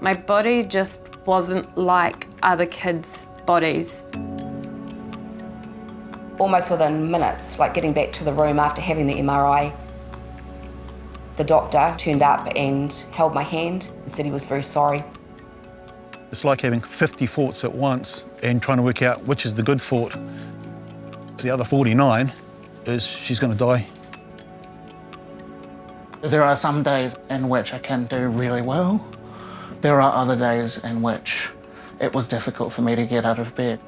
My body just wasn't like other kids' bodies. Almost within minutes, like getting back to the room after having the MRI, the doctor turned up and held my hand and said he was very sorry. It's like having 50 thoughts at once and trying to work out which is the good thought. The other 49 is she's going to die. There are some days in which I can do really well. There are other days in which it was difficult for me to get out of bed.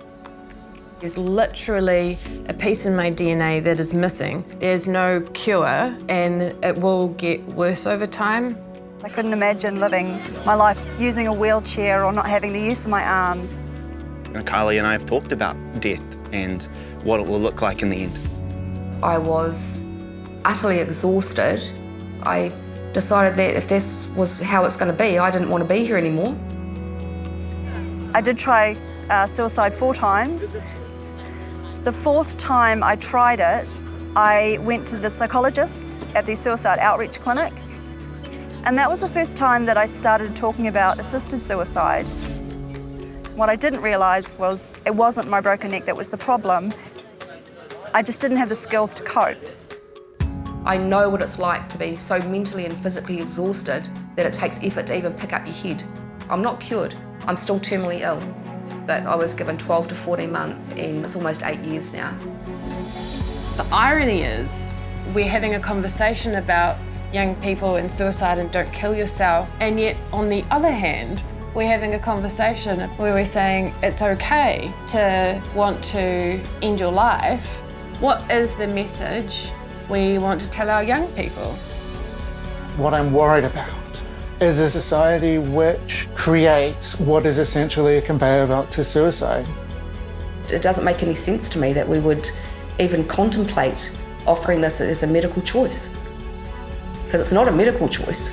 There's literally a piece in my DNA that is missing. There's no cure and it will get worse over time. I couldn't imagine living my life using a wheelchair or not having the use of my arms. Kylie and I have talked about death and what it will look like in the end. I was utterly exhausted. I decided that if this was how it's going to be, I didn't want to be here anymore. I did try suicide 4 times. The 4th time I tried it, I went to the psychologist at the Suicide Outreach Clinic, and that was the first time that I started talking about assisted suicide. What I didn't realise was it wasn't my broken neck that was the problem. I just didn't have the skills to cope. I know what it's like to be so mentally and physically exhausted that it takes effort to even pick up your head. I'm not cured, I'm still terminally ill, but I was given 12 to 14 months and it's almost 8 years now. The irony is we're having a conversation about young people and suicide and don't kill yourself, and yet on the other hand, we're having a conversation where we're saying it's okay to want to end your life. What is the message we want to tell our young people? What I'm worried about is a society which creates what is essentially a conveyor belt to suicide. It doesn't make any sense to me that we would even contemplate offering this as a medical choice, because it's not a medical choice.